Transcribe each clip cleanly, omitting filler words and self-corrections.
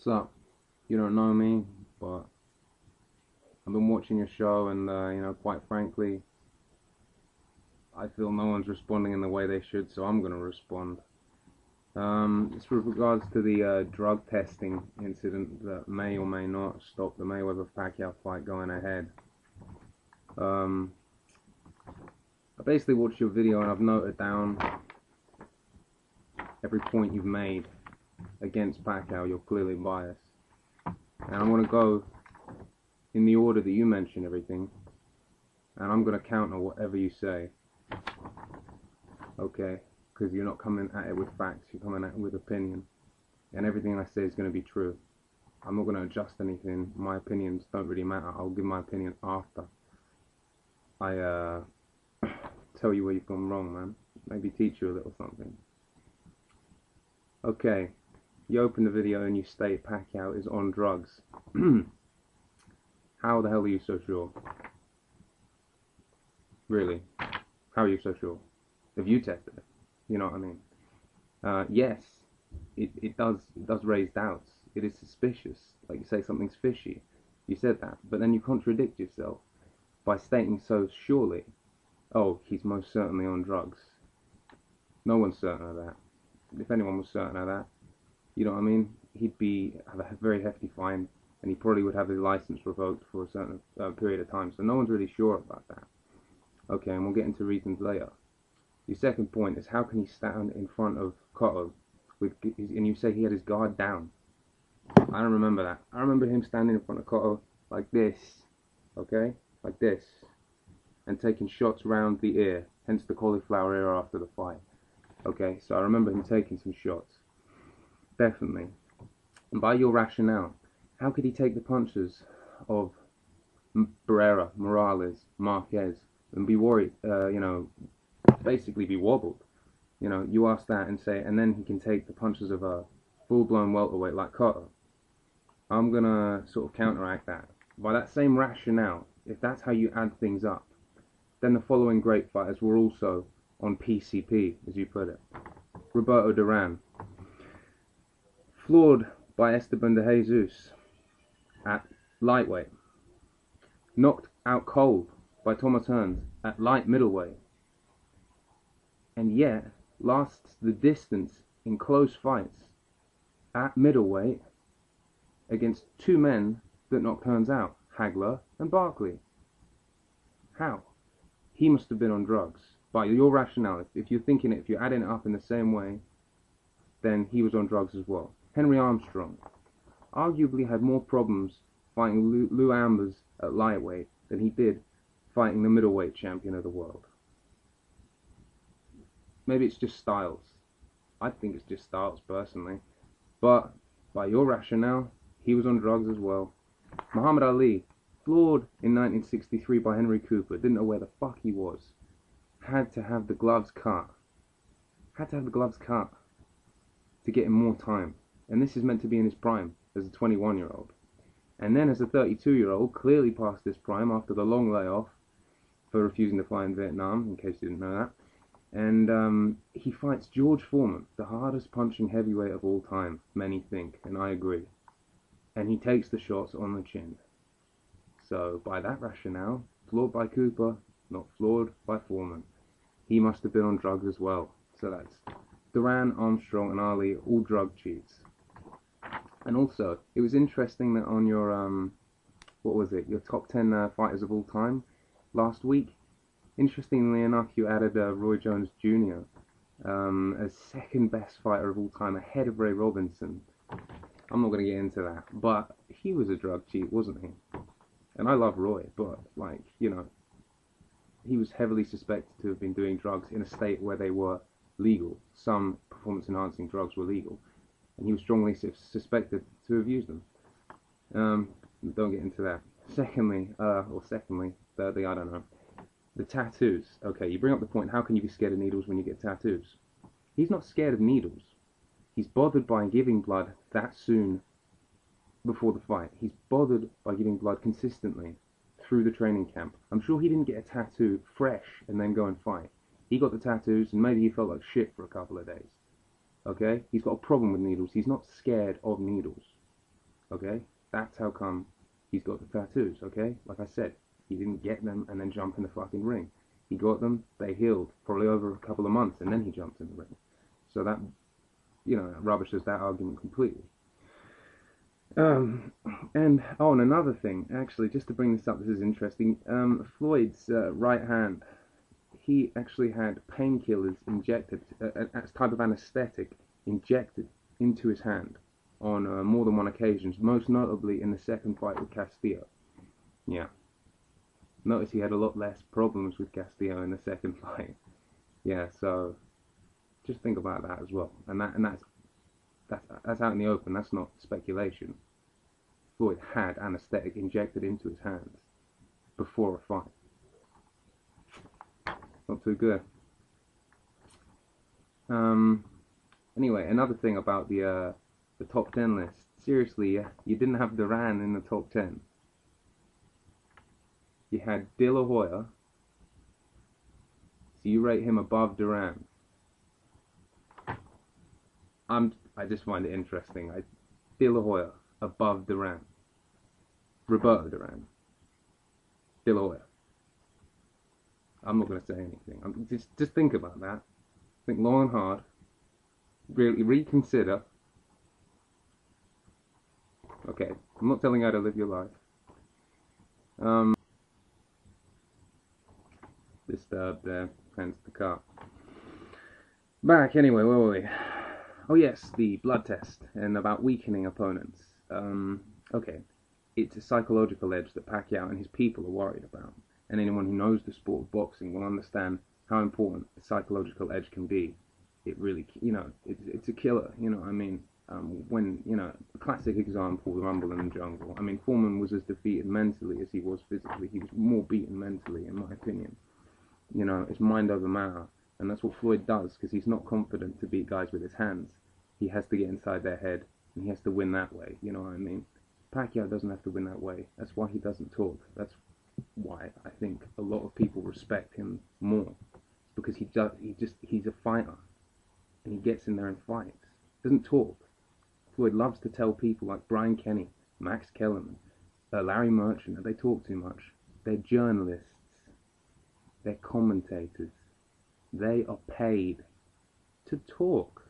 What's up? You don't know me, but I've been watching your show, and quite frankly, I feel no one's responding in the way they should, so I'm gonna respond. It's with regards to the drug testing incident that may or may not stop the Mayweather-Pacquiao fight going ahead. I basically watched your video and I've noted down every point you've made against Pacquiao. You're clearly biased, and I'm gonna go in the order that you mention everything, and I'm gonna counter whatever you say. Okay? Because you're not coming at it with facts, you're coming at it with opinion, and everything I say is going to be true. I'm not going to adjust anything. My opinions don't really matter. I'll give my opinion after I tell you where you've gone wrong, man. Maybe teach you a little something. Okay, you open the video and you state Pacquiao is on drugs. How the hell are you so sure? Really? How are you so sure? Have you tested it? You know what I mean? Yes, it does raise doubts. It is suspicious. Like you say something's fishy. You said that, but then you contradict yourself by stating so surely, oh, he's most certainly on drugs. No one's certain of that. If anyone was certain of that, you know what I mean? He'd have a very hefty fine, and he probably would have his license revoked for a certain period of time. So no one's really sure about that. Okay, and we'll get into reasons later. Your second point is, how can he stand in front of Cotto and you say he had his guard down? I don't remember that. I remember him standing in front of Cotto like this, okay, like this, and taking shots round the ear, hence the cauliflower ear after the fight. Okay, so I remember him taking some shots, definitely. And by your rationale, how could he take the punches of Barrera, Morales, Marquez, and be worried, basically be wobbled? You ask that and say, and then he can take the punches of a full-blown welterweight like Cotto. I'm gonna sort of counteract that. By that same rationale, if that's how you add things up, then the following great fighters were also on PCP, as you put it. Roberto Duran, floored by Esteban de Jesus at lightweight. Knocked out cold by Thomas Hearns at light middleweight. And yet lasts the distance in close fights at middleweight against two men that knocked Hearns out, Hagler and Barkley. How? He must have been on drugs. By your rationale, if you're thinking it, if you're adding it up in the same way, then he was on drugs as well. Henry Armstrong arguably had more problems fighting Lou Ambers at lightweight than he did fighting the middleweight champion of the world. Maybe it's just styles. I think it's just styles, personally. But by your rationale, he was on drugs as well. Muhammad Ali, floored in 1963 by Henry Cooper, didn't know where the fuck he was. Had to have the gloves cut. To get him more time. And this is meant to be in his prime as a 21-year-old. And then as a 32-year-old, clearly past this prime after the long layoff for refusing to fly in Vietnam, in case you didn't know that. And he fights George Foreman, the hardest punching heavyweight of all time, many think, and I agree. And he takes the shots on the chin. So, by that rationale, floored by Cooper, not floored by Foreman. He must have been on drugs as well. So that's Duran, Armstrong, and Ali, all drug cheats. And also, it was interesting that on your, your top 10 fighters of all time last week, interestingly enough, you added Roy Jones Jr. As second best fighter of all time, ahead of Ray Robinson. I'm not going to get into that, but he was a drug cheat, wasn't he? And I love Roy, but, he was heavily suspected to have been doing drugs in a state where they were legal. Some performance-enhancing drugs were legal, and he was strongly suspected to have used them. Don't get into that. Thirdly, I don't know. The tattoos. Okay, you bring up the point, how can you be scared of needles when you get tattoos? He's not scared of needles. He's bothered by giving blood that soon before the fight. He's bothered by giving blood consistently through the training camp. I'm sure he didn't get a tattoo fresh and then go and fight. He got the tattoos and maybe he felt like shit for a couple of days. Okay? He's got a problem with needles. He's not scared of needles. Okay, that's how come he's got the tattoos. Okay, like I said, he didn't get them and then jump in the fucking ring. He got them, they healed, probably over a couple of months, and then he jumped in the ring. So that, rubbishes that argument completely. And another thing, actually, just to bring this up, this is interesting. Floyd's right hand, he actually had painkillers injected, a type of anesthetic injected into his hand on more than one occasion, most notably in the second fight with Castillo. Yeah. Notice he had a lot less problems with Castillo in the second fight. Yeah, so just think about that as well. And that's out in the open. That's not speculation. Floyd had anesthetic injected into his hands before a fight. Not too good. Anyway, another thing about the top 10 list. Seriously, you didn't have Duran in the top 10. You had De La Hoya, so you rate him above Duran. I just find it interesting. De La Hoya above Duran. Roberto Duran. De La Hoya. I'm not going to say anything. Just think about that. Think long and hard. Really reconsider. Okay, I'm not telling you how to live your life. Disturbed there, hence the car. Back anyway, where were we? Oh yes, the blood test and about weakening opponents. Okay, it's a psychological edge that Pacquiao and his people are worried about, and anyone who knows the sport of boxing will understand how important a psychological edge can be. It really, it's a killer. I mean, when a classic example, the Rumble in the Jungle. I mean, Foreman was as defeated mentally as he was physically. He was more beaten mentally, in my opinion. It's mind over matter. And that's what Floyd does, because he's not confident to beat guys with his hands. He has to get inside their head, and he has to win that way. You know what I mean? Pacquiao doesn't have to win that way. That's why he doesn't talk. That's why I think a lot of people respect him more. Because he's a fighter. And he gets in there and fights. Doesn't talk. Floyd loves to tell people like Brian Kenny, Max Kellerman, Larry Merchant that they talk too much. They're journalists. They're commentators. They are paid to talk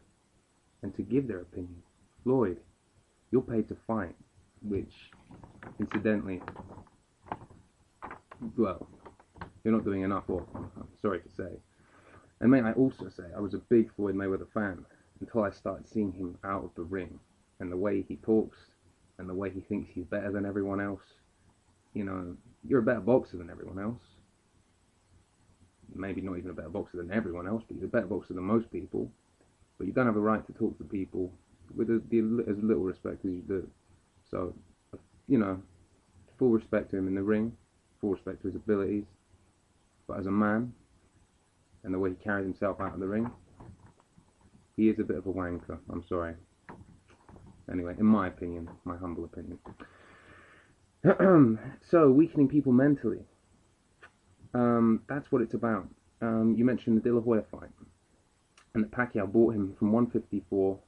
and to give their opinion. Floyd, you're paid to fight, which, incidentally, well, you're not doing enough of, I'm sorry to say. And may I also say, I was a big Floyd Mayweather fan until I started seeing him out of the ring, and the way he talks, and the way he thinks he's better than everyone else. You're a better boxer than everyone else. Maybe not even a better boxer than everyone else, but you're a better boxer than most people. But you don't have a right to talk to people with as little respect as you do. So, full respect to him in the ring, full respect to his abilities. But as a man, and the way he carries himself out of the ring, he is a bit of a wanker. I'm sorry. Anyway, in my opinion, my humble opinion. So, weakening people mentally. That's what it's about. You mentioned the De La Hoya fight, and that Pacquiao bought him from 154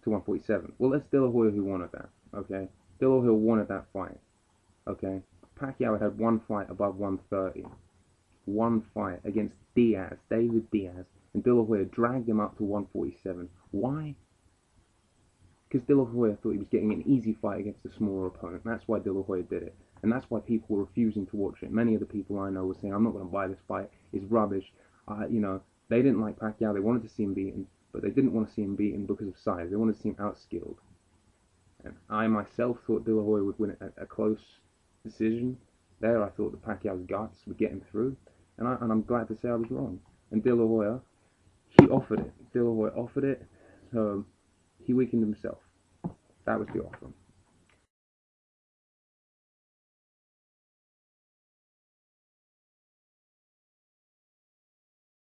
to 147. Well, that's De La Hoya who wanted that, okay? De La Hoya wanted that fight, okay? Pacquiao had one fight above 130. One fight against David Diaz, and De La Hoya dragged him up to 147. Why? Because De La Hoya thought he was getting an easy fight against a smaller opponent. That's why De La Hoya did it. And that's why people were refusing to watch it. Many of the people I know were saying, I'm not going to buy this fight. It's rubbish. They didn't like Pacquiao. They wanted to see him beaten, but they didn't want to see him beaten because of size. They wanted to see him outskilled. And I myself thought De La Hoya would win a close decision. There, I thought that Pacquiao's guts would get him through. And I'm glad to say I was wrong. And De La Hoya, he offered it. De La Hoya offered it, so he weakened himself. That was the offer.